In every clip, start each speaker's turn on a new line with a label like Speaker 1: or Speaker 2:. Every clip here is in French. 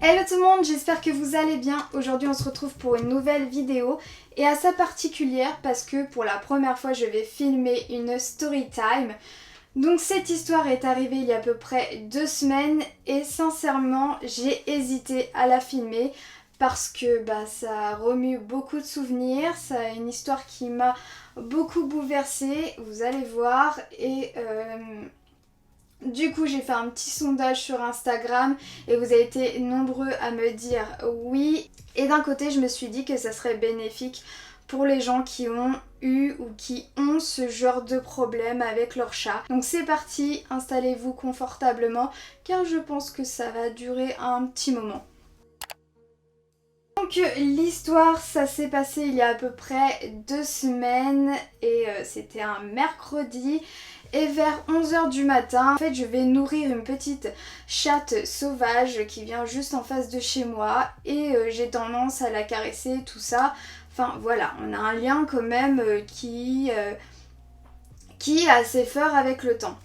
Speaker 1: Hello tout le monde, j'espère que vous allez bien. Aujourd'hui on se retrouve pour une nouvelle vidéo et assez particulière parce que pour la première fois je vais filmer une story time. Donc cette histoire est arrivée il y a à peu près 2 semaines et sincèrement j'ai hésité à la filmer parce que ça remue beaucoup de souvenirs, c'est une histoire qui m'a beaucoup bouleversée, vous allez voir, et du coup j'ai fait un petit sondage sur Instagram et vous avez été nombreux à me dire oui. Et d'un côté je me suis dit que ça serait bénéfique pour les gens qui ont eu ou qui ont ce genre de problème avec leur chat. Donc c'est parti, installez-vous confortablement car je pense que ça va durer un petit moment. Donc l'histoire, ça s'est passé il y a à peu près 2 semaines et c'était un mercredi. Et vers 11h du matin, en fait je vais nourrir une petite chatte sauvage qui vient juste en face de chez moi et j'ai tendance à la caresser, tout ça. Enfin voilà, on a un lien quand même qui est assez fort avec le temps.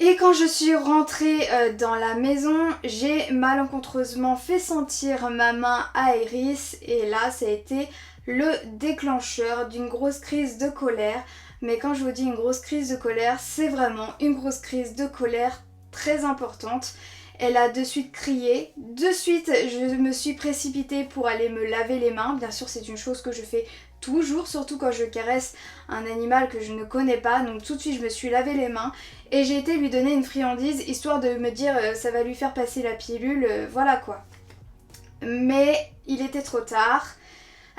Speaker 1: Et quand je suis rentrée dans la maison, j'ai malencontreusement fait sentir ma main à Iris et là ça a été le déclencheur d'une grosse crise de colère. Mais quand je vous dis une grosse crise de colère, c'est vraiment une grosse crise de colère très importante. Elle a de suite crié, de suite je me suis précipitée pour aller me laver les mains. Bien sûr c'est une chose que je fais toujours, surtout quand je caresse un animal que je ne connais pas. Donc tout de suite je me suis lavé les mains et j'ai été lui donner une friandise histoire de me dire ça va lui faire passer la pilule, voilà quoi. Mais il était trop tard.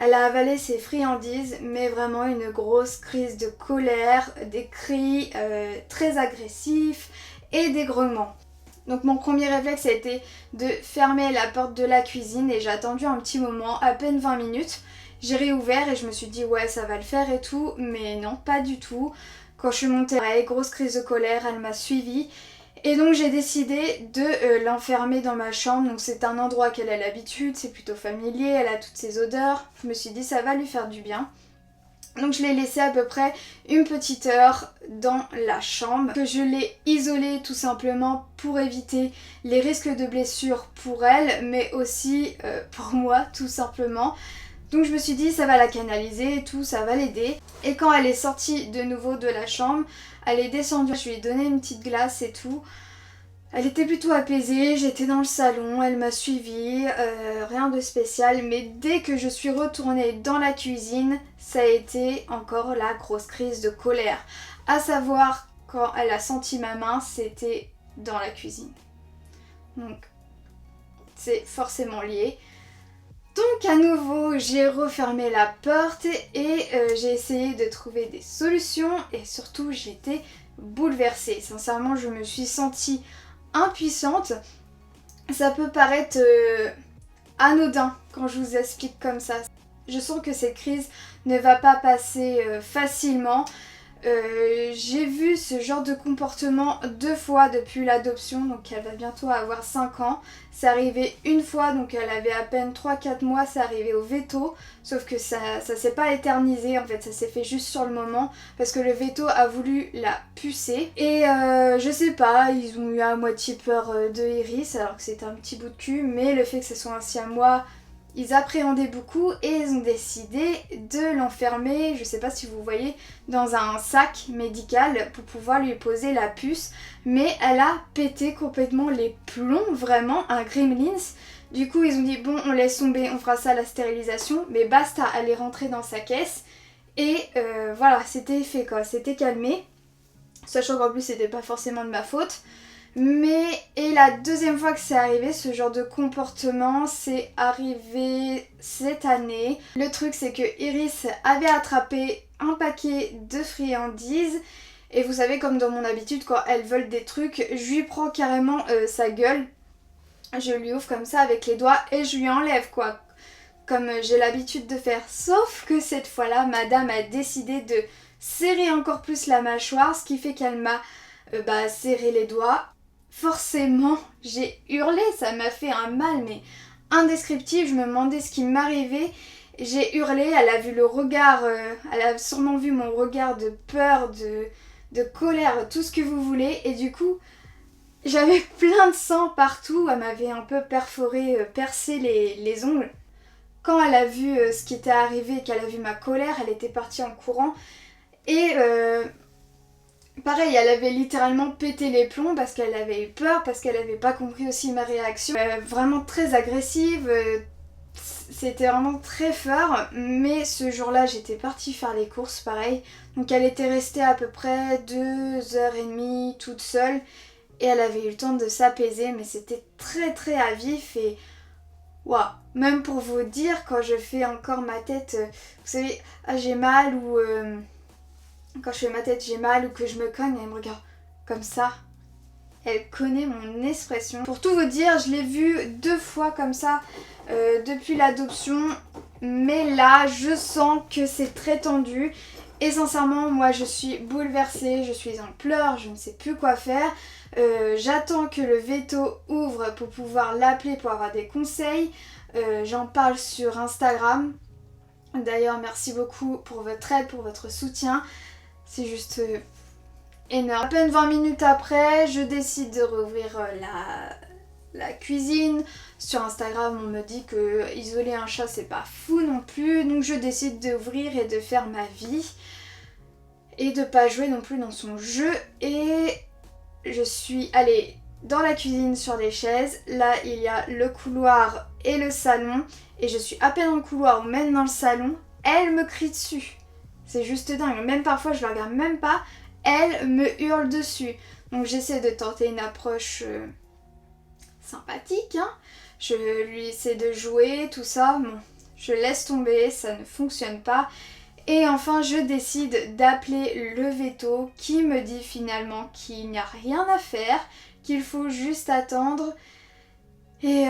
Speaker 1: Elle a avalé ses friandises, mais vraiment une grosse crise de colère, des cris très agressifs et des grognements. Donc mon premier réflexe a été de fermer la porte de la cuisine et j'ai attendu un petit moment, à peine 20 minutes. J'ai réouvert et je me suis dit ouais ça va le faire et tout, mais non pas du tout. Quand je suis montée, grosse crise de colère, elle m'a suivie. Et donc j'ai décidé de l'enfermer dans ma chambre. Donc c'est un endroit qu'elle a l'habitude, c'est plutôt familier, elle a toutes ses odeurs. Je me suis dit ça va lui faire du bien. Donc je l'ai laissée à peu près une petite heure dans la chambre. Que je l'ai isolée tout simplement pour éviter les risques de blessures pour elle, mais aussi pour moi tout simplement. Donc je me suis dit ça va la canaliser et tout, ça va l'aider. Et quand elle est sortie de nouveau de la chambre, elle est descendue, je lui ai donné une petite glace et tout. Elle était plutôt apaisée, j'étais dans le salon, elle m'a suivie, rien de spécial. Mais dès que je suis retournée dans la cuisine, ça a été encore la grosse crise de colère. À savoir, quand elle a senti ma main, c'était dans la cuisine. Donc c'est forcément lié. Donc à nouveau j'ai refermé la porte et j'ai essayé de trouver des solutions et surtout j'étais bouleversée. Sincèrement je me suis sentie impuissante. Ça peut paraître anodin quand je vous explique comme ça. Je sens que cette crise ne va pas passer facilement. J'ai vu ce genre de comportement 2 fois depuis l'adoption, donc elle va bientôt avoir 5 ans. C'est arrivé une fois, donc elle avait à peine 3-4 mois, c'est arrivé au veto, sauf que ça s'est pas éternisé, en fait ça s'est fait juste sur le moment, parce que le veto a voulu la pucer. Et je sais pas, ils ont eu à moitié peur de Iris, alors que c'était un petit bout de cul, mais le fait que ce soit un siamois, ils appréhendaient beaucoup et ils ont décidé de l'enfermer, je sais pas si vous voyez, dans un sac médical pour pouvoir lui poser la puce. Mais elle a pété complètement les plombs, vraiment, un gremlins. Du coup ils ont dit bon on laisse tomber, on fera ça à la stérilisation, mais basta, elle est rentrée dans sa caisse. Et voilà, c'était fait quoi, c'était calmé. Sachant qu'en plus c'était pas forcément de ma faute. Mais, et la deuxième fois que c'est arrivé, ce genre de comportement, c'est arrivé cette année. Le truc c'est que Iris avait attrapé un paquet de friandises. Et vous savez comme dans mon habitude quand elles veulent des trucs, je lui prends carrément sa gueule. Je lui ouvre comme ça avec les doigts et je lui enlève quoi. Comme j'ai l'habitude de faire. Sauf que cette fois-là, madame a décidé de serrer encore plus la mâchoire. Ce qui fait qu'elle m'a serré les doigts. Forcément, j'ai hurlé, ça m'a fait un mal mais indescriptible, je me demandais ce qui m'arrivait. J'ai hurlé, elle a vu le regard, elle a sûrement vu mon regard de peur, de colère, tout ce que vous voulez. Et du coup, J'avais plein de sang partout, elle m'avait un peu percé les ongles. Quand elle a vu ce qui était arrivé, qu'elle a vu ma colère, elle était partie en courant. Et pareil, elle avait littéralement pété les plombs parce qu'elle avait eu peur, parce qu'elle avait pas compris aussi ma réaction. Vraiment très agressive, c'était vraiment très fort. Mais ce jour-là, j'étais partie faire les courses, pareil. Donc elle était restée à peu près 2h30 toute seule. Et elle avait eu le temps de s'apaiser, mais c'était très très à vif et waouh. Même pour vous dire, quand je fais encore ma tête, vous savez, ah j'ai mal ou quand je fais ma tête j'ai mal ou que je me cogne, elle me regarde comme ça. Elle connaît mon expression. Pour tout vous dire, je l'ai vue 2 fois comme ça depuis l'adoption, mais là je sens que c'est très tendu. Et sincèrement, moi je suis bouleversée, je suis en pleurs, je ne sais plus quoi faire. J'attends que le veto ouvre pour pouvoir l'appeler pour avoir des conseils. J'en parle sur Instagram. D'ailleurs, merci beaucoup pour votre aide, pour votre soutien. C'est juste énorme. À peine 20 minutes après, je décide de rouvrir la cuisine. Sur Instagram, on me dit que isoler un chat, c'est pas fou non plus. Donc je décide d'ouvrir et de faire ma vie. Et de pas jouer non plus dans son jeu. Et je suis allée dans la cuisine sur les chaises. Là, il y a le couloir et le salon. Et je suis à peine dans le couloir ou même dans le salon. Elle me crie dessus. C'est juste dingue. Même parfois, je la regarde même pas. Elle me hurle dessus. Donc j'essaie de tenter une approche sympathique. Hein. Je lui essaie de jouer, tout ça. Bon, je laisse tomber, ça ne fonctionne pas. Et enfin, je décide d'appeler le veto qui me dit finalement qu'il n'y a rien à faire, qu'il faut juste attendre. Et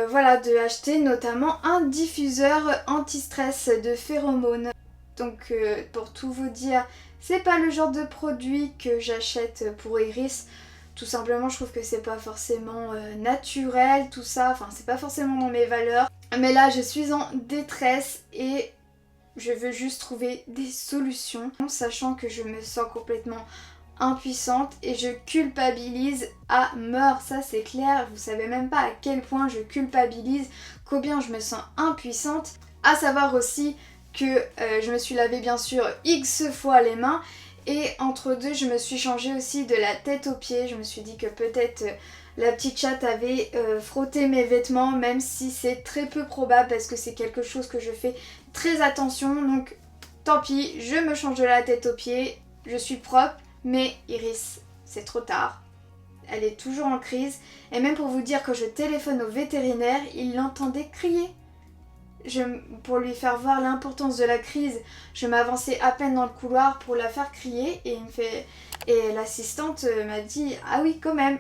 Speaker 1: voilà, de acheter notamment un diffuseur anti-stress de phéromones. Donc pour tout vous dire, c'est pas le genre de produit que j'achète pour Iris. Tout simplement, je trouve que c'est pas forcément naturel, tout ça. Enfin, c'est pas forcément dans mes valeurs. Mais là, je suis en détresse et je veux juste trouver des solutions, sachant que je me sens complètement impuissante et je culpabilise à mort, ça c'est clair. Vous savez même pas à quel point je culpabilise, combien je me sens impuissante. À savoir aussi que je me suis lavé bien sûr X fois les mains et entre deux je me suis changée aussi de la tête aux pieds. Je me suis dit que peut-être la petite chatte avait frotté mes vêtements, même si c'est très peu probable parce que c'est quelque chose que je fais très attention. Donc tant pis, je me change de la tête aux pieds, je suis propre. Mais Iris, c'est trop tard. Elle est toujours en crise. Et même pour vous dire, quand je téléphone au vétérinaire, il l'entendait crier. Pour lui faire voir l'importance de la crise, je m'avançais à peine dans le couloir pour la faire crier. Et l'assistante m'a dit « Ah oui, quand même,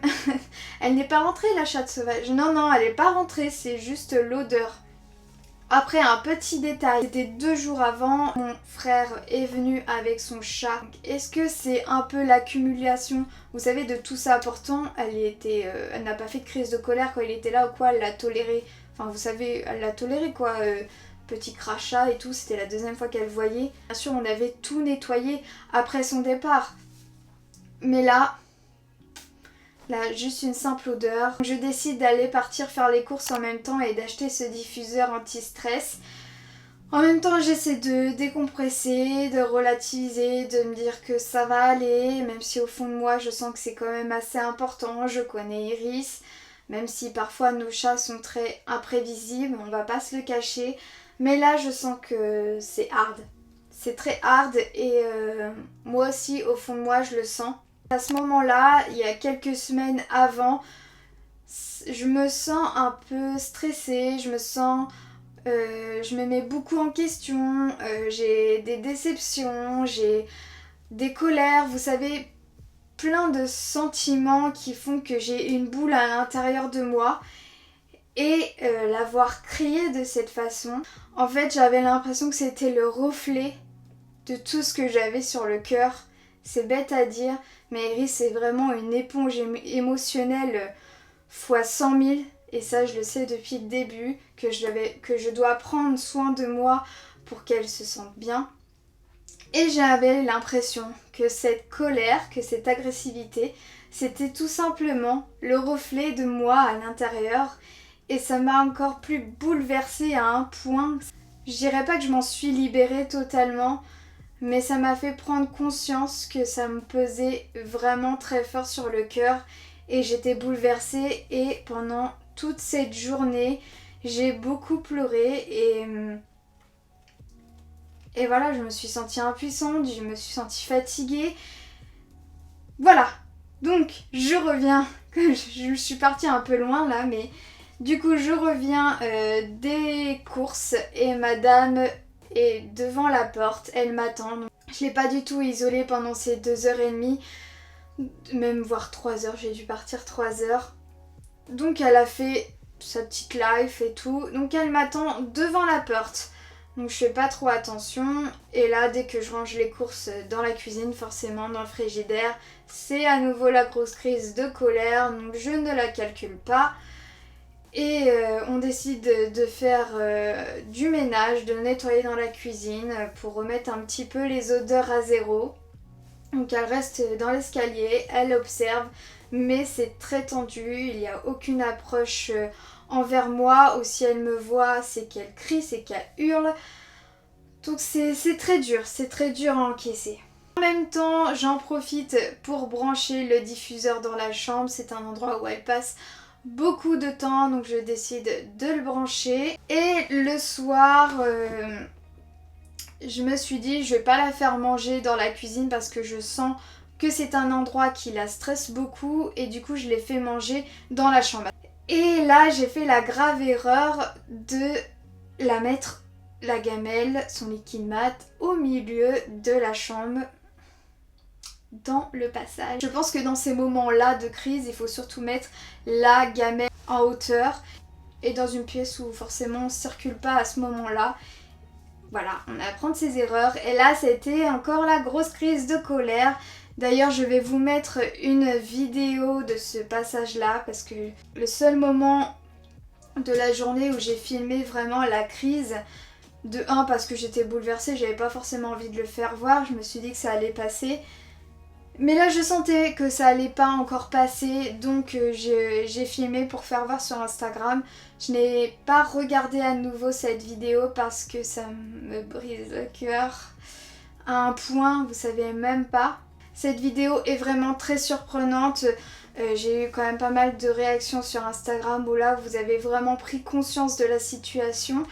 Speaker 1: elle n'est pas rentrée la chatte sauvage. » Non, non, elle n'est pas rentrée, c'est juste l'odeur. Après, un petit détail, c'était 2 jours avant, mon frère est venu avec son chat. Est-ce que c'est un peu l'accumulation, vous savez, de tout ça? Pourtant, elle n'a pas fait de crise de colère quand il était là ou quoi, elle l'a toléré. Enfin, vous savez, elle l'a toléré quoi, petit crachat et tout, c'était la 2e fois qu'elle voyait. Bien sûr, on avait tout nettoyé après son départ. Mais là, juste une simple odeur. Je décide d'aller partir faire les courses en même temps et d'acheter ce diffuseur anti-stress. En même temps, j'essaie de décompresser, de relativiser, de me dire que ça va aller, même si au fond de moi, je sens que c'est quand même assez important. Je connais Iris, même si parfois nos chats sont très imprévisibles, on va pas se le cacher. Mais là, je sens que c'est hard. C'est très hard et moi aussi, au fond de moi, je le sens. À ce moment-là, il y a quelques semaines avant, je me sens un peu stressée, je me mets beaucoup en question, j'ai des déceptions, j'ai des colères, vous savez, plein de sentiments qui font que j'ai une boule à l'intérieur de moi. Et l'avoir crié de cette façon, en fait j'avais l'impression que c'était le reflet de tout ce que j'avais sur le cœur. C'est bête à dire, mais Iris c'est vraiment une éponge émotionnelle fois 100 000. Et ça je le sais depuis le début, que je dois prendre soin de moi pour qu'elle se sente bien. Et j'avais l'impression que cette colère, que cette agressivité, c'était tout simplement le reflet de moi à l'intérieur et ça m'a encore plus bouleversée à un point. Je dirais pas que je m'en suis libérée totalement, mais ça m'a fait prendre conscience que ça me pesait vraiment très fort sur le cœur et j'étais bouleversée et pendant toute cette journée, j'ai beaucoup pleuré et voilà, je me suis sentie impuissante, je me suis sentie fatiguée. Voilà, donc je reviens, je suis partie un peu loin là, mais du coup je reviens des courses et madame est devant la porte, elle m'attend. Je l'ai pas du tout isolée pendant ces 2h30, même voire 3 heures, j'ai dû partir 3 heures. Donc elle a fait sa petite life et tout, donc elle m'attend devant la porte. Donc je fais pas trop attention et là dès que je range les courses dans la cuisine, forcément dans le frigidaire, c'est à nouveau la grosse crise de colère, donc je ne la calcule pas. Et on décide de faire du ménage, de nettoyer dans la cuisine pour remettre un petit peu les odeurs à zéro. Donc elle reste dans l'escalier, elle observe, mais c'est très tendu, il n'y a aucune approche envers moi, ou si elle me voit, c'est qu'elle crie, c'est qu'elle hurle. Donc c'est très dur à encaisser. En même temps, j'en profite pour brancher le diffuseur dans la chambre, c'est un endroit où elle passe beaucoup de temps, donc je décide de le brancher. Et le soir, je me suis dit je vais pas la faire manger dans la cuisine parce que je sens que c'est un endroit qui la stresse beaucoup et du coup je l'ai fait manger dans la chambre. Et là j'ai fait la grave erreur de la mettre, la gamelle, son liquide mat, au milieu de la chambre, dans le passage. Je pense que dans ces moments-là de crise, il faut surtout mettre la gamelle en hauteur et dans une pièce où forcément on ne circule pas à ce moment-là. Voilà, on apprend de ses erreurs et là c'était encore la grosse crise de colère. D'ailleurs je vais vous mettre une vidéo de ce passage-là parce que le seul moment de la journée où j'ai filmé vraiment la crise, de 1 parce que j'étais bouleversée, j'avais pas forcément envie de le faire voir, je me suis dit que ça allait passer. Mais là je sentais que ça allait pas encore passer, donc j'ai filmé pour faire voir sur Instagram. Je n'ai pas regardé à nouveau cette vidéo parce que ça me brise le cœur à un point, vous savez même pas. Cette vidéo est vraiment très surprenante. J'ai eu quand même pas mal de réactions sur Instagram où là vous avez vraiment pris conscience de la situation.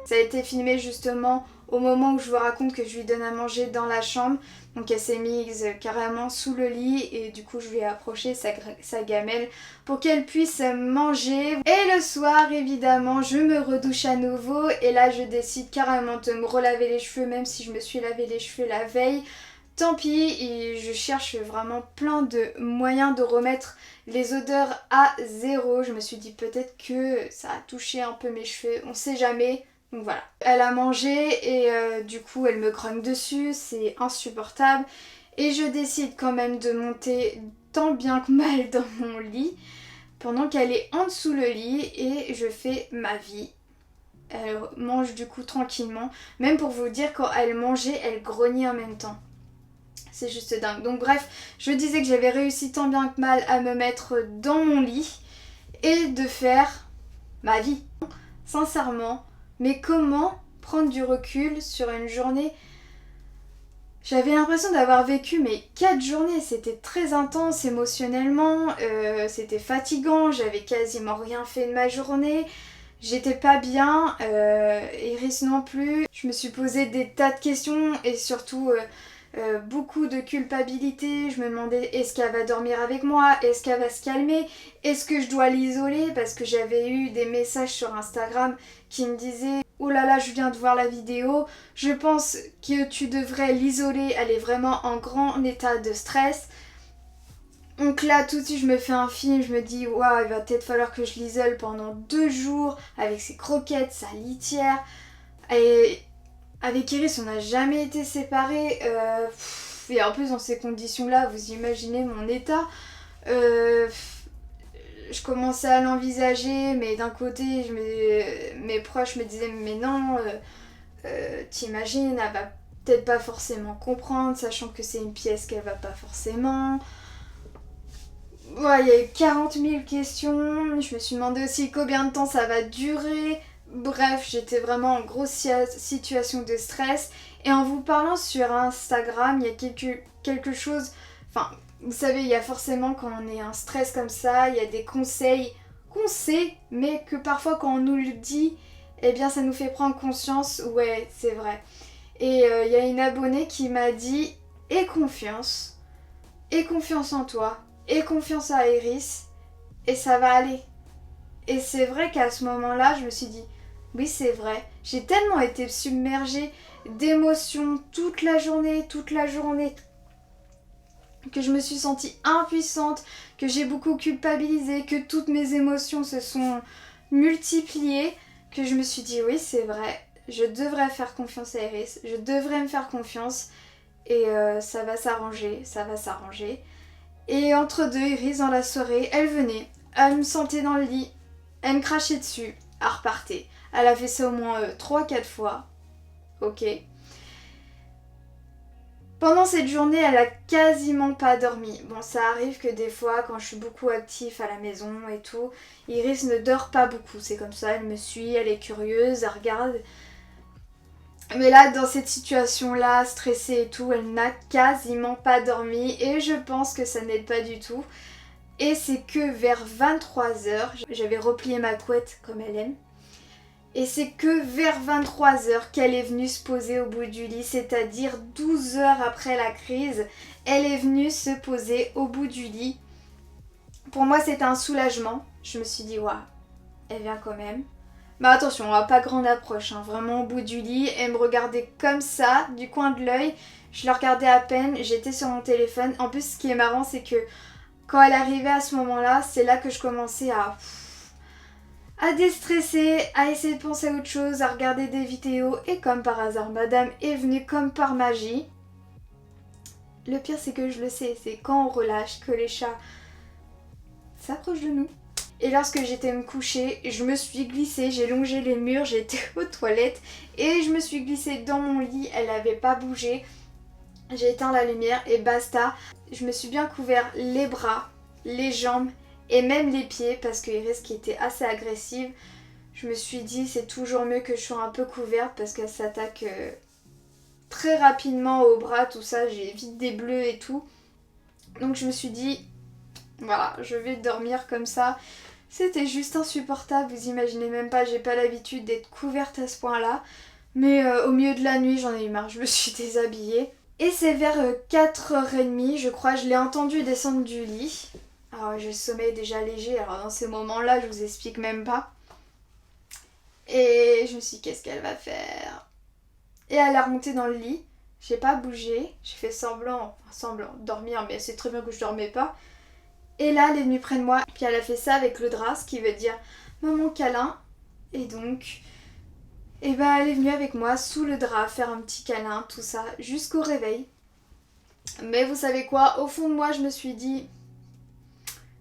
Speaker 1: Ça a été filmé justement au moment où je vous raconte que je lui donne à manger dans la chambre. Donc elle s'est mise carrément sous le lit et du coup je lui ai approché sa gamelle pour qu'elle puisse manger. Et le soir évidemment je me redouche à nouveau et là je décide carrément de me relaver les cheveux même si je me suis lavé les cheveux la veille. Tant pis, et je cherche vraiment plein de moyens de remettre les odeurs à zéro. Je me suis dit peut-être que ça a touché un peu mes cheveux, on sait jamais. Donc voilà. Elle a mangé et du coup elle me grogne dessus, c'est insupportable. Et je décide quand même de monter tant bien que mal dans mon lit pendant qu'elle est en dessous le lit et je fais ma vie. Elle mange du coup tranquillement. Même pour vous dire, quand elle mangeait, elle grognait en même temps. C'est juste dingue. Donc bref, je disais que j'avais réussi tant bien que mal à me mettre dans mon lit et de faire ma vie. Sincèrement, mais comment prendre du recul sur une journée? J'avais l'impression d'avoir vécu mes 4 journées, c'était très intense émotionnellement, c'était fatigant, j'avais quasiment rien fait de ma journée, j'étais pas bien, Iris non plus. Je me suis posé des tas de questions et surtout beaucoup de culpabilité. Je me demandais est-ce qu'elle va dormir avec moi, est-ce qu'elle va se calmer, est-ce que je dois l'isoler, parce que j'avais eu des messages sur Instagram qui me disaient oh là là je viens de voir la vidéo, je pense que tu devrais l'isoler, elle est vraiment en grand état de stress. Donc là tout de suite je me fais un film, je me dis waouh il va peut-être falloir que je l'isole pendant 2 jours avec ses croquettes, sa litière. Et Avec Iris, on n'a jamais été séparés. Et en plus, dans ces conditions-là, vous imaginez mon état. Je commençais à l'envisager, mais d'un côté, mes proches me disaient mais non, t'imagines, elle va peut-être pas forcément comprendre, sachant que c'est une pièce qu'elle va pas forcément. Ouais, il y a eu 40 000 questions. Je me suis demandé aussi combien de temps ça va durer. Bref, j'étais vraiment en grosse situation de stress. Et en vous parlant sur Instagram, il y a quelque chose... Enfin, vous savez, il y a forcément quand on est en stress comme ça, il y a des conseils qu'on sait, mais que parfois quand on nous le dit, eh bien ça nous fait prendre conscience, ouais, c'est vrai. Et il y a une abonnée qui m'a dit « Aie confiance en toi, aie confiance à Iris, et ça va aller. » Et c'est vrai qu'à ce moment-là, je me suis dit « Oui, c'est vrai, j'ai tellement été submergée d'émotions toute la journée, que je me suis sentie impuissante, que j'ai beaucoup culpabilisé, que toutes mes émotions se sont multipliées, que je me suis dit oui c'est vrai, je devrais faire confiance à Iris, je devrais me faire confiance et ça va s'arranger, ça va s'arranger. Et entre deux, Iris dans la soirée, elle venait, elle me sentait dans le lit, elle me crachait dessus, elle repartait. Elle a fait ça au moins 3-4 fois, ok. Pendant cette journée, elle a quasiment pas dormi. Bon, ça arrive que des fois, quand je suis beaucoup active à la maison et tout, Iris ne dort pas beaucoup. C'est comme ça, elle me suit, elle est curieuse, elle regarde. Mais là, dans cette situation-là, stressée et tout, elle n'a quasiment pas dormi et je pense que ça n'aide pas du tout. Et c'est que vers 23h, j'avais replié ma couette comme elle aime. Et c'est que vers 23h qu'elle est venue se poser au bout du lit, c'est-à-dire 12 heures après la crise, elle est venue se poser au bout du lit. Pour moi, c'était un soulagement. Je me suis dit, waouh, elle vient quand même. Mais attention, on va pas grande approche, hein. Vraiment au bout du lit, elle me regardait comme ça, du coin de l'œil. Je la regardais à peine, j'étais sur mon téléphone. En plus, ce qui est marrant, c'est que quand elle arrivait à ce moment-là, c'est là que je commençais à déstresser, à essayer de penser à autre chose, à regarder des vidéos et comme par hasard, madame est venue comme par magie. Le pire c'est que je le sais, c'est quand on relâche que les chats s'approchent de nous. Et lorsque j'étais me coucher, je me suis glissée, j'ai longé les murs, j'étais aux toilettes et je me suis glissée dans mon lit, elle n'avait pas bougé. J'ai éteint la lumière et basta. Je me suis bien couvert les bras, les jambes et même les pieds parce que Iris qui était assez agressive, je me suis dit c'est toujours mieux que je sois un peu couverte parce qu'elle s'attaque très rapidement aux bras, tout ça, j'ai vite des bleus et tout. Donc je me suis dit voilà, je vais dormir comme ça. C'était juste insupportable, vous imaginez même pas, j'ai pas l'habitude d'être couverte à ce point-là. Mais au milieu de la nuit, j'en ai eu marre, je me suis déshabillée. Et c'est vers 4h30, je crois, je l'ai entendu descendre du lit. Alors j'ai le sommeil déjà léger, alors dans ces moments-là, je vous explique même pas. Et je me suis dit, qu'est-ce qu'elle va faire? Et elle a remonté dans le lit, j'ai pas bougé, j'ai fait semblant de dormir, mais elle sait très bien que je dormais pas. Et là, elle est venue près de moi, puis elle a fait ça avec le drap, ce qui veut dire maman câlin. Et donc, et ben elle est venue avec moi sous le drap faire un petit câlin, tout ça, jusqu'au réveil. Mais vous savez quoi, au fond de moi, je me suis dit,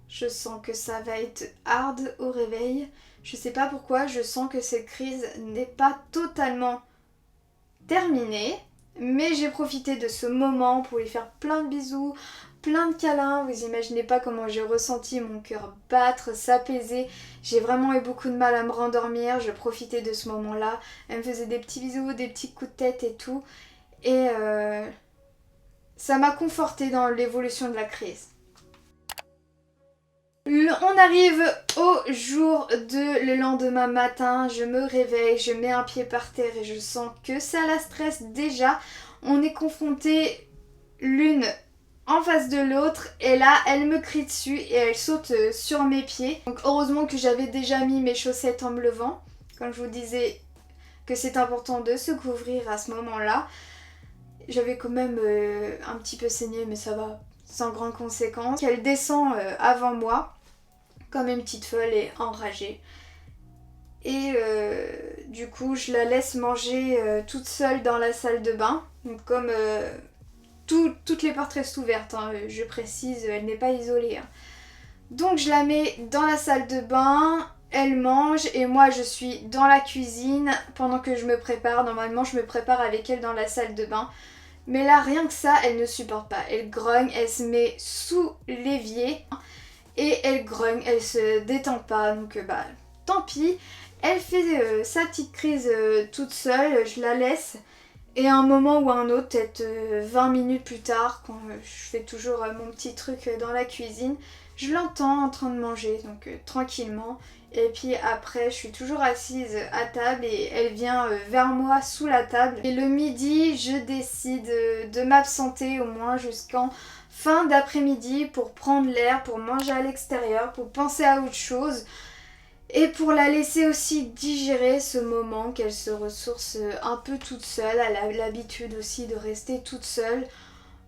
Speaker 1: je sens que ça va être hard au réveil. Je sais pas pourquoi, je sens que cette crise n'est pas totalement terminée. Mais j'ai profité de ce moment pour lui faire plein de bisous, plein de câlins. Vous imaginez pas comment j'ai ressenti mon cœur battre, s'apaiser. J'ai vraiment eu beaucoup de mal à me rendormir. Je profitais de ce moment-là. Elle me faisait des petits bisous, des petits coups de tête et tout. Et ça m'a confortée dans l'évolution de la crise. On arrive au jour le lendemain matin, je me réveille, je mets un pied par terre et je sens que ça la stresse déjà. On est confrontés l'une en face de l'autre et là elle me crie dessus et elle saute sur mes pieds. Donc heureusement que j'avais déjà mis mes chaussettes en me levant. Comme je vous disais que c'est important de se couvrir à ce moment-là. J'avais quand même un petit peu saigné mais ça va, sans grande conséquence. Elle descend avant moi comme une petite folle et enragée. Et du coup je la laisse manger toute seule dans la salle de bain. Donc comme toutes les portes restent ouvertes, hein, je précise, elle n'est pas isolée. Hein. Donc je la mets dans la salle de bain, elle mange et moi je suis dans la cuisine pendant que je me prépare. Normalement je me prépare avec elle dans la salle de bain. Mais là rien que ça, elle ne supporte pas. Elle grogne, elle se met sous l'évier et elle grogne, elle se détend pas. Donc tant pis. Elle fait sa petite crise toute seule, je la laisse. Et à un moment ou à un autre, peut-être 20 minutes plus tard, quand je fais toujours mon petit truc dans la cuisine, je l'entends en train de manger, donc tranquillement. Et puis après, je suis toujours assise à table et elle vient vers moi sous la table. Et le midi, je décide de m'absenter au moins jusqu'en fin d'après-midi pour prendre l'air, pour manger à l'extérieur, pour penser à autre chose. Et pour la laisser aussi digérer ce moment, qu'elle se ressource un peu toute seule. Elle a l'habitude aussi de rester toute seule.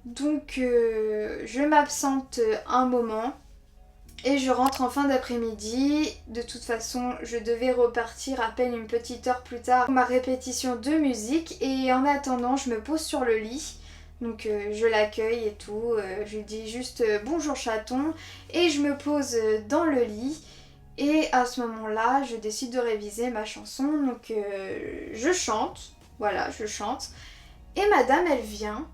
Speaker 1: Donc je m'absente un moment et je rentre en fin d'après-midi. De toute façon, je devais repartir à peine une petite heure plus tard pour ma répétition de musique. Et en attendant, je me pose sur le lit. Donc je l'accueille et tout. Je lui dis juste bonjour chaton et je me pose dans le lit. Et à ce moment-là, je décide de réviser ma chanson, donc je chante, voilà, je chante. Et madame, elle vient,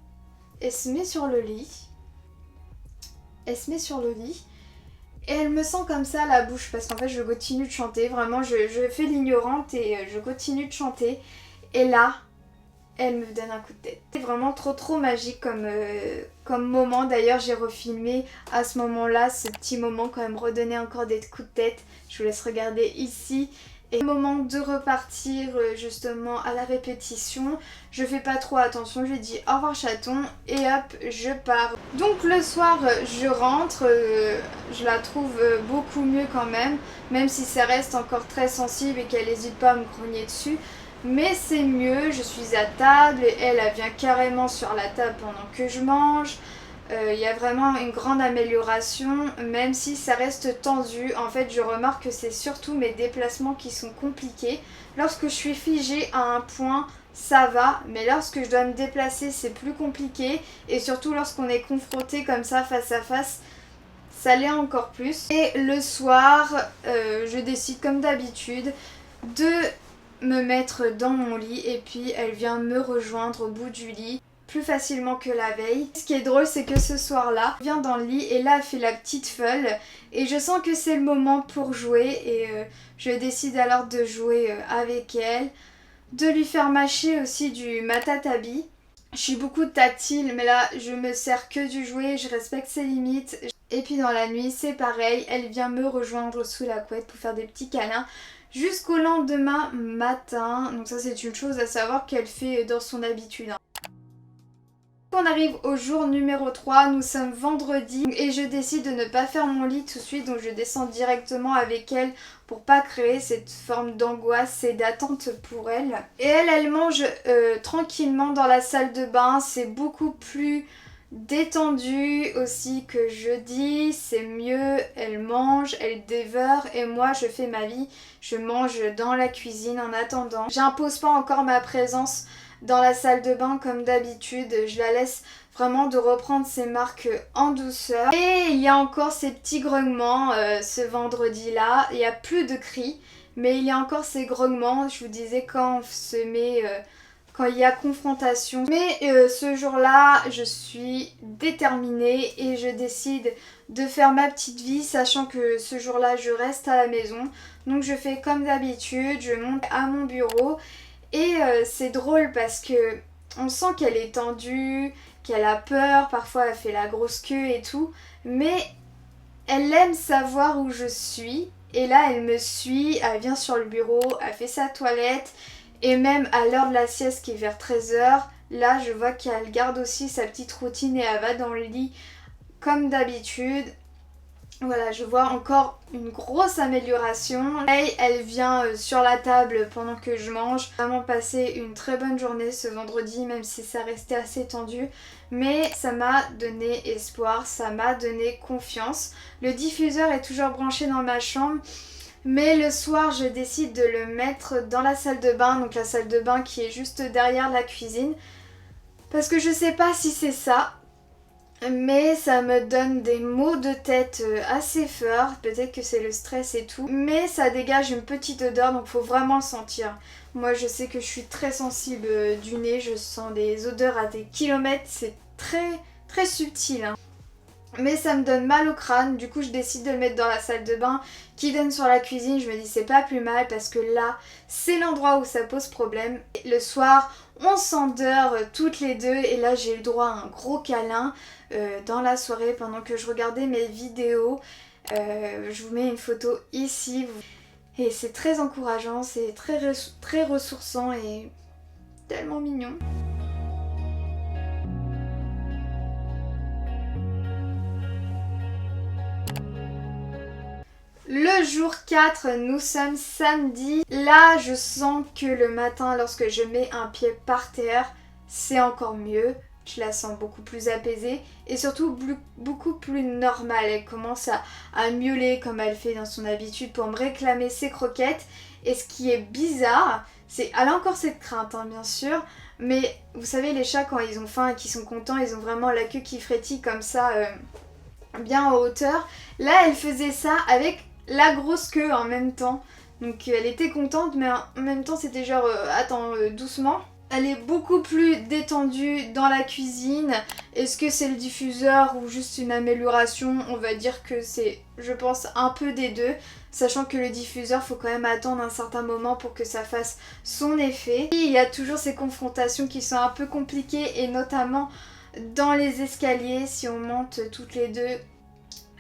Speaker 1: elle se met sur le lit, et elle me sent comme ça à la bouche, parce qu'en fait, je continue de chanter, vraiment, je fais l'ignorante et je continue de chanter. Et là, elle me donne un coup de tête. C'est vraiment trop magique comme moment. D'ailleurs j'ai refilmé à ce moment-là, ce petit moment quand même redonner encore des coups de tête. Je vous laisse regarder ici. Et au moment de repartir justement à la répétition, je fais pas trop attention, je lui dis au revoir chaton et hop je pars. Donc le soir je rentre, je la trouve beaucoup mieux quand même si ça reste encore très sensible et qu'elle n'hésite pas à me grogner dessus. Mais c'est mieux, je suis à table et elle vient carrément sur la table pendant que je mange. Il y a vraiment une grande amélioration, même si ça reste tendu. En fait, je remarque que c'est surtout mes déplacements qui sont compliqués. Lorsque je suis figée à un point, ça va, mais lorsque je dois me déplacer, c'est plus compliqué. Et surtout lorsqu'on est confronté comme ça, face à face, ça l'est encore plus. Et le soir, je décide comme d'habitude de me mettre dans mon lit et puis elle vient me rejoindre au bout du lit plus facilement que la veille. Ce qui est drôle, c'est que ce soir-là, elle vient dans le lit et là elle fait la petite folle et je sens que c'est le moment pour jouer et je décide alors de jouer avec elle, de lui faire mâcher aussi du matatabi. Je suis beaucoup tactile mais là je me sers que du jouet, je respecte ses limites. Et puis dans la nuit c'est pareil, elle vient me rejoindre sous la couette pour faire des petits câlins. Jusqu'au lendemain matin, donc ça c'est une chose à savoir qu'elle fait dans son habitude. On arrive au jour numéro 3, nous sommes vendredi et je décide de ne pas faire mon lit tout de suite, donc je descends directement avec elle pour pas créer cette forme d'angoisse et d'attente pour elle. Et elle mange tranquillement dans la salle de bain, c'est beaucoup plus détendue aussi que jeudi, c'est mieux, elle mange, elle dévore et moi je fais ma vie, je mange dans la cuisine en attendant. J'impose pas encore ma présence dans la salle de bain comme d'habitude, je la laisse vraiment de reprendre ses marques en douceur. Et il y a encore ces petits grognements ce vendredi là, il n'y a plus de cris, mais il y a encore ces grognements, je vous disais quand on se met... quand il y a confrontation. Mais ce jour-là, je suis déterminée et je décide de faire ma petite vie, sachant que ce jour-là, je reste à la maison. Donc je fais comme d'habitude, je monte à mon bureau. Et c'est drôle parce que on sent qu'elle est tendue, qu'elle a peur, parfois elle fait la grosse queue et tout. Mais elle aime savoir où je suis. Et là, elle me suit, elle vient sur le bureau, elle fait sa toilette. Et même à l'heure de la sieste qui est vers 13h, là je vois qu'elle garde aussi sa petite routine et elle va dans le lit comme d'habitude. Voilà, je vois encore une grosse amélioration. Elle vient sur la table pendant que je mange. J'ai vraiment passé une très bonne journée ce vendredi, même si ça restait assez tendu. Mais ça m'a donné espoir, ça m'a donné confiance. Le diffuseur est toujours branché dans ma chambre. Mais le soir, je décide de le mettre dans la salle de bain, donc la salle de bain qui est juste derrière la cuisine. Parce que je sais pas si c'est ça, mais ça me donne des maux de tête assez forts. Peut-être que c'est le stress et tout. Mais ça dégage une petite odeur, donc faut vraiment le sentir. Moi, je sais que je suis très sensible du nez. Je sens des odeurs à des kilomètres. C'est très subtil, hein. Mais ça me donne mal au crâne, du coup je décide de le mettre dans la salle de bain qui donne sur la cuisine. Je me dis c'est pas plus mal parce que là c'est l'endroit où ça pose problème. Le soir on s'endort toutes les deux et là j'ai eu le droit à un gros câlin dans la soirée pendant que je regardais mes vidéos. Je vous mets une photo ici et c'est très encourageant, c'est très ressourçant et tellement mignon. Le jour 4, nous sommes samedi. Là, je sens que le matin, lorsque je mets un pied par terre, c'est encore mieux. Je la sens beaucoup plus apaisée et surtout beaucoup plus normale. Elle commence à miauler comme elle fait dans son habitude pour me réclamer ses croquettes. Et ce qui est bizarre, c'est... Elle a encore cette crainte, hein, bien sûr. Mais vous savez, les chats, quand ils ont faim et qu'ils sont contents, ils ont vraiment la queue qui frétille comme ça, bien en hauteur. Là, elle faisait ça avec la grosse queue en même temps. Donc elle était contente, mais en même temps c'était genre attends, doucement. Elle est beaucoup plus détendue dans la cuisine. Est-ce que c'est le diffuseur ou juste une amélioration? On va dire que c'est, je pense, un peu des deux. Sachant que le diffuseur, faut quand même attendre un certain moment pour que ça fasse son effet. Et il y a toujours ces confrontations qui sont un peu compliquées et notamment dans les escaliers. Si on monte toutes les deux,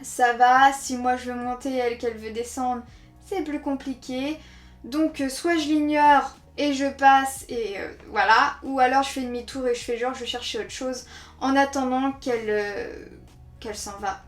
Speaker 1: ça va. Si moi je veux monter et elle qu'elle veut descendre, c'est plus compliqué. Donc soit je l'ignore et je passe et voilà, ou alors je fais demi-tour et je fais genre je cherche autre chose en attendant qu'elle s'en va.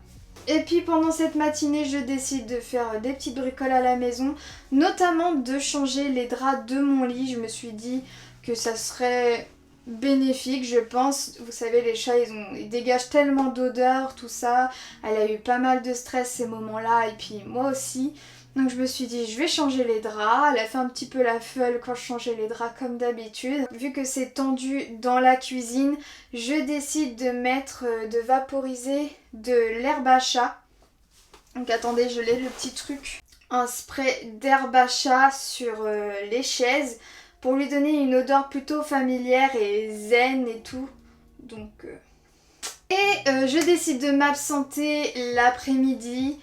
Speaker 1: Et puis pendant cette matinée, je décide de faire des petites bricoles à la maison, notamment de changer les draps de mon lit. Je me suis dit que ça serait bénéfique, je pense. Vous savez, les chats, ils dégagent tellement d'odeurs, tout ça. Elle a eu pas mal de stress ces moments-là, et puis moi aussi. Donc je me suis dit, je vais changer les draps. Elle a fait un petit peu la folle quand je changeais les draps comme d'habitude. Vu que c'est tendu dans la cuisine, je décide de mettre, de vaporiser de l'herbe à chat. Donc attendez, je l'ai le petit truc. Un spray d'herbe à chat sur les chaises pour lui donner une odeur plutôt familière et zen et tout. Donc je décide de m'absenter l'après-midi.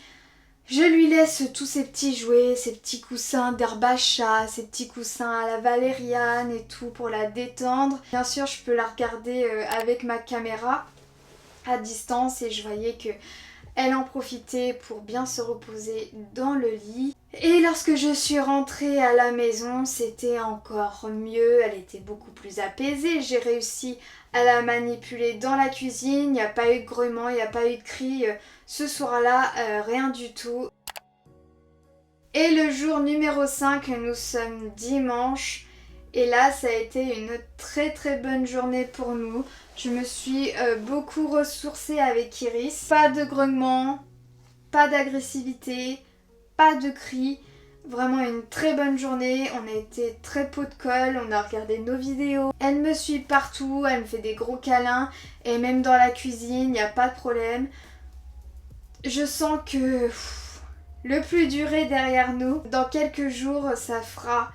Speaker 1: Je lui laisse tous ses petits jouets, ses petits coussins d'herbe à chat, ses petits coussins à la valériane et tout pour la détendre. Bien sûr, je peux la regarder avec ma caméra à distance et je voyais que elle en profitait pour bien se reposer dans le lit. Et lorsque je suis rentrée à la maison, c'était encore mieux, elle était beaucoup plus apaisée. J'ai réussi à la manipuler dans la cuisine, il n'y a pas eu de grouillement, il n'y a pas eu de cris. Ce soir-là, rien du tout. Et le jour numéro 5, nous sommes dimanche. Et là, ça a été une très bonne journée pour nous. Je me suis beaucoup ressourcée avec Iris. Pas de grognement, pas d'agressivité, pas de cris. Vraiment une très bonne journée. On a été très pot de colle, on a regardé nos vidéos. Elle me suit partout, elle me fait des gros câlins. Et même dans la cuisine, il n'y a pas de problème. Je sens que le plus dur est derrière nous. Dans quelques jours, ça fera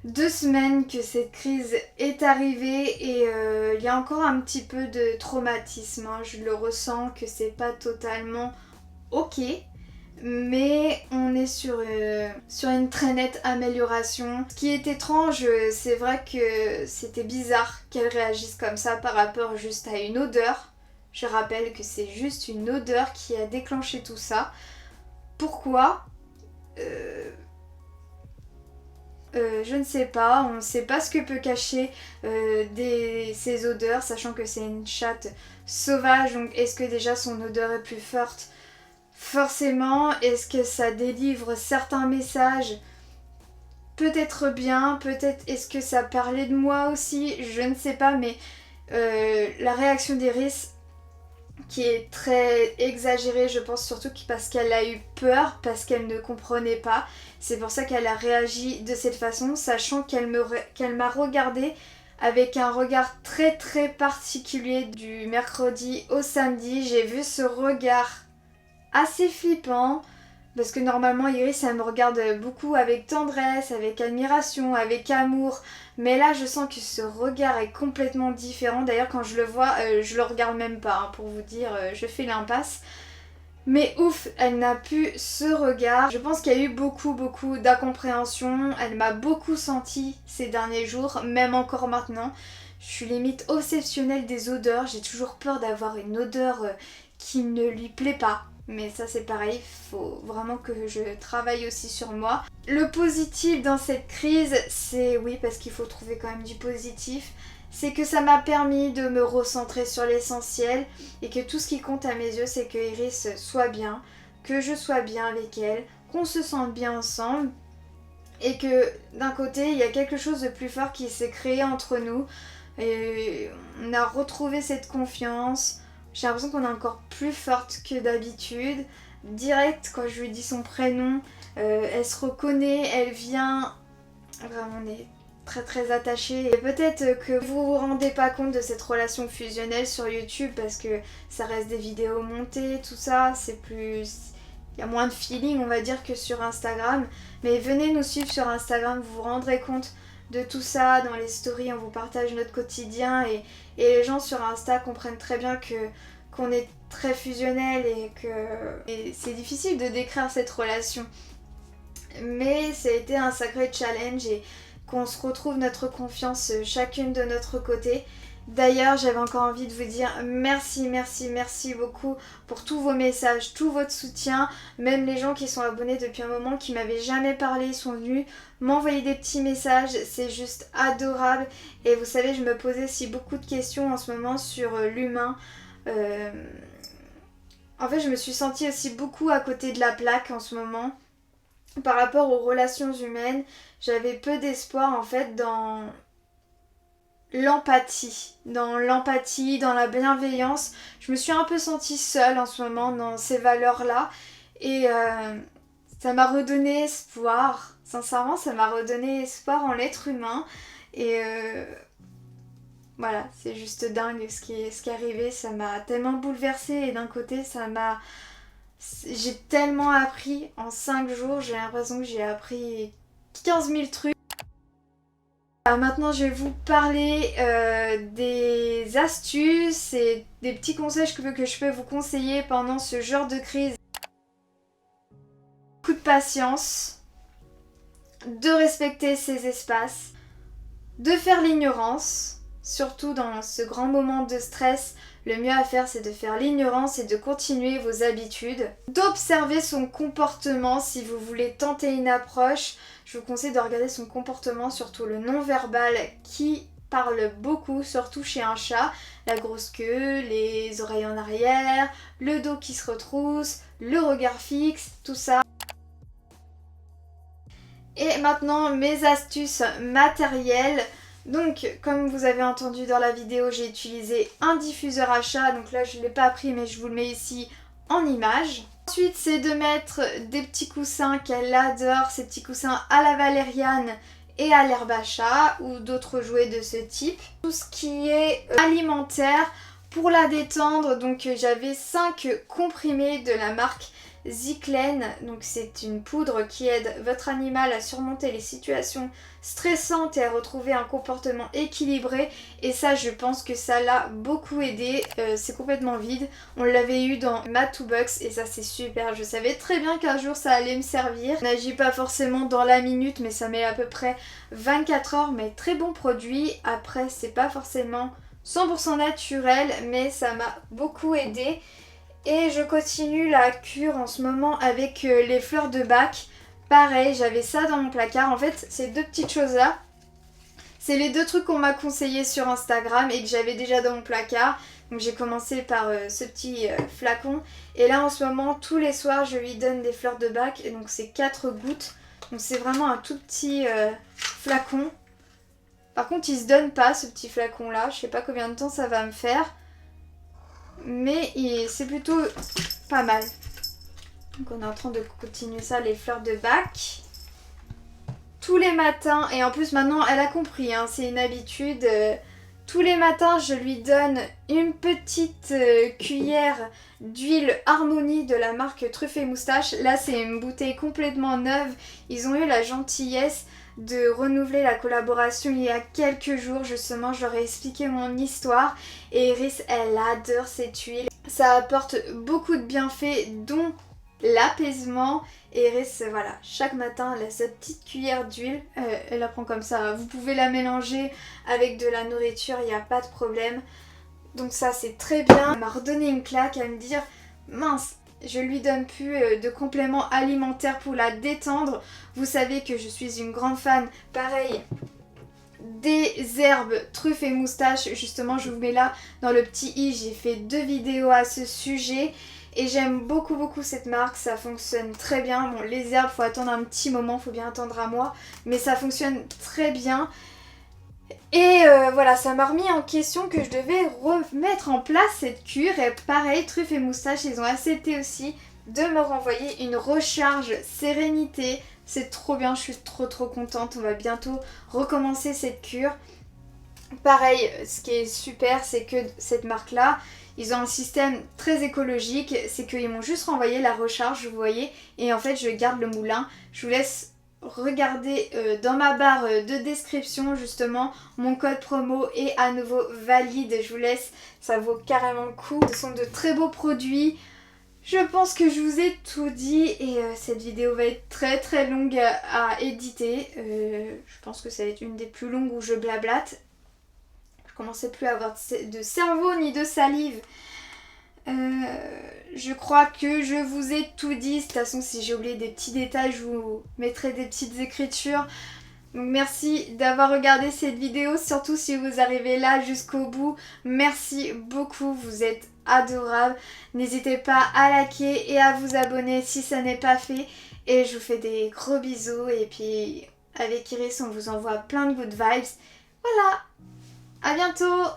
Speaker 1: 2 semaines que cette crise est arrivée et il y a encore un petit peu de traumatisme, hein. Je le ressens que c'est pas totalement ok, mais on est sur une très nette amélioration. Ce qui est étrange, c'est vrai que c'était bizarre qu'elle réagisse comme ça par rapport juste à une odeur. Je rappelle que c'est juste une odeur qui a déclenché tout ça. Pourquoi ? Je ne sais pas, on ne sait pas ce que peut cacher ces odeurs, sachant que c'est une chatte sauvage, donc est-ce que déjà son odeur est plus forte? Forcément, est-ce que ça délivre certains messages? Peut-être bien, peut-être est-ce que ça parlait de moi aussi? Je ne sais pas, mais la réaction d'Iris qui est très exagérée, je pense, surtout parce qu'elle a eu peur, parce qu'elle ne comprenait pas. C'est pour ça qu'elle a réagi de cette façon, sachant qu'elle m'a regardée avec un regard très très particulier du mercredi au samedi. J'ai vu ce regard assez flippant, parce que normalement Iris elle me regarde beaucoup avec tendresse, avec admiration, avec amour. Mais là je sens que ce regard est complètement différent. D'ailleurs quand je le vois, je le regarde même pas, hein, pour vous dire, je fais l'impasse. Mais ouf, elle n'a plus ce regard. Je pense qu'il y a eu beaucoup d'incompréhension. Elle m'a beaucoup senti ces derniers jours, même encore maintenant. Je suis limite obsessionnelle des odeurs. J'ai toujours peur d'avoir une odeur qui ne lui plaît pas. Mais ça c'est pareil, il faut vraiment que je travaille aussi sur moi. Le positif dans cette crise, c'est oui parce qu'il faut trouver quand même du positif, c'est que ça m'a permis de me recentrer sur l'essentiel et que tout ce qui compte à mes yeux c'est que Iris soit bien, que je sois bien avec elle, qu'on se sente bien ensemble et que d'un côté il y a quelque chose de plus fort qui s'est créé entre nous et on a retrouvé cette confiance. J'ai l'impression qu'on est encore plus forte que d'habitude. Direct, quand je lui dis son prénom, elle se reconnaît, elle vient. Vraiment, on est très très attachés. Et peut-être que vous vous rendez pas compte de cette relation fusionnelle sur YouTube parce que ça reste des vidéos montées, tout ça. C'est plus... Il y a moins de feeling, on va dire, que sur Instagram. Mais venez nous suivre sur Instagram, vous vous rendrez compte de tout ça. Dans les stories, on vous partage notre quotidien et les gens sur Insta comprennent très bien qu'on est très fusionnel et c'est difficile de décrire cette relation. Mais ça a été un sacré challenge et qu'on se retrouve notre confiance chacune de notre côté. D'ailleurs, j'avais encore envie de vous dire merci beaucoup pour tous vos messages, tout votre soutien. Même les gens qui sont abonnés depuis un moment, qui m'avaient jamais parlé, sont venus m'envoyer des petits messages. C'est juste adorable. Et vous savez, je me posais aussi beaucoup de questions en ce moment sur l'humain. En fait, je me suis sentie aussi beaucoup à côté de la plaque en ce moment. Par rapport aux relations humaines, j'avais peu d'espoir en fait dans l'empathie, dans la bienveillance. Je me suis un peu sentie seule en ce moment dans ces valeurs-là et ça m'a redonné espoir. Sincèrement, ça m'a redonné espoir en l'être humain et voilà, c'est juste dingue ce qui est arrivé. Ça m'a tellement bouleversée et d'un côté, j'ai tellement appris en 5 jours, j'ai l'impression que j'ai appris 15 000 trucs. Alors maintenant je vais vous parler des astuces et des petits conseils que je peux vous conseiller pendant ce genre de crise. Beaucoup de patience, de respecter ses espaces, de faire l'ignorance, surtout dans ce grand moment de stress. Le mieux à faire c'est de faire l'ignorance et de continuer vos habitudes. D'observer son comportement si vous voulez tenter une approche. Je vous conseille de regarder son comportement, surtout le non-verbal qui parle beaucoup, surtout chez un chat. La grosse queue, les oreilles en arrière, le dos qui se retrousse, le regard fixe, tout ça. Et maintenant mes astuces matérielles. Donc comme vous avez entendu dans la vidéo, j'ai utilisé un diffuseur à chat, donc là je ne l'ai pas pris mais je vous le mets ici en image. Ensuite c'est de mettre des petits coussins qu'elle adore, ces petits coussins à la valériane et à l'herbe à chat ou d'autres jouets de ce type. Tout ce qui est alimentaire pour la détendre, donc j'avais 5 comprimés de la marque Ziclen, donc c'est une poudre qui aide votre animal à surmonter les situations stressantes et à retrouver un comportement équilibré et ça je pense que ça l'a beaucoup aidé. C'est complètement vide, on l'avait eu dans ma toolbox et ça c'est super, je savais très bien qu'un jour ça allait me servir. On n'agit pas forcément dans la minute mais ça met à peu près 24 heures, mais très bon produit. Après c'est pas forcément 100% naturel mais ça m'a beaucoup aidé. Et je continue la cure en ce moment avec les fleurs de Bach. Pareil, j'avais ça dans mon placard. En fait, ces deux petites choses-là, c'est les 2 trucs qu'on m'a conseillé sur Instagram et que j'avais déjà dans mon placard. Donc j'ai commencé par ce petit flacon. Et là, en ce moment, tous les soirs, je lui donne des fleurs de Bach. Et donc c'est 4 gouttes. Donc c'est vraiment un tout petit flacon. Par contre, il se donne pas, ce petit flacon-là. Je sais pas combien de temps ça va me faire. mais c'est plutôt pas mal. Donc on est en train de continuer ça, les fleurs de bac. Tous les matins, et en plus maintenant elle a compris, hein, c'est une habitude. Tous les matins je lui donne une petite cuillère d'huile Harmonie de la marque Truffe et Moustache. Là c'est une bouteille complètement neuve. Ils ont eu la gentillesse de renouveler la collaboration il y a quelques jours justement. Je leur ai expliqué mon histoire et Iris elle adore cette huile. Ça apporte beaucoup de bienfaits dont l'apaisement. Et Iris, voilà, chaque matin elle a sa petite cuillère d'huile, elle la prend comme ça. Vous pouvez la mélanger avec de la nourriture, il n'y a pas de problème. Donc ça c'est très bien. Elle m'a redonné une claque à me dire mince, je lui donne plus de compléments alimentaires pour la détendre. Vous savez que je suis une grande fan, pareil, des herbes Truffe et Moustache. Justement je vous mets là dans le petit i, j'ai fait 2 vidéos à ce sujet. Et j'aime beaucoup cette marque, ça fonctionne très bien. Bon, les herbes, faut attendre un petit moment, faut bien attendre un mois, mais ça fonctionne très bien. Et voilà, ça m'a remis en question que je devais remettre en place cette cure. Et pareil, Truffe et Moustache, ils ont accepté aussi de me renvoyer une recharge sérénité. C'est trop bien, je suis trop contente. On va bientôt recommencer cette cure. Pareil, ce qui est super, c'est que cette marque-là, ils ont un système très écologique, c'est qu'ils m'ont juste renvoyé la recharge, vous voyez, et en fait je garde le moulin. Je vous laisse regarder dans ma barre de description justement, mon code promo est à nouveau valide, je vous laisse, ça vaut carrément le coup. Ce sont de très beaux produits, je pense que je vous ai tout dit et cette vidéo va être très longue à éditer. Je pense que ça va être une des plus longues où je blablate. Je commençais plus à avoir de cerveau ni de salive. Je crois que je vous ai tout dit. De toute façon, si j'ai oublié des petits détails, je vous mettrai des petites écritures. Donc merci d'avoir regardé cette vidéo, surtout si vous arrivez là jusqu'au bout. Merci beaucoup, vous êtes adorables. N'hésitez pas à liker et à vous abonner si ça n'est pas fait. Et je vous fais des gros bisous. Et puis avec Iris, on vous envoie plein de good vibes. Voilà! À bientôt!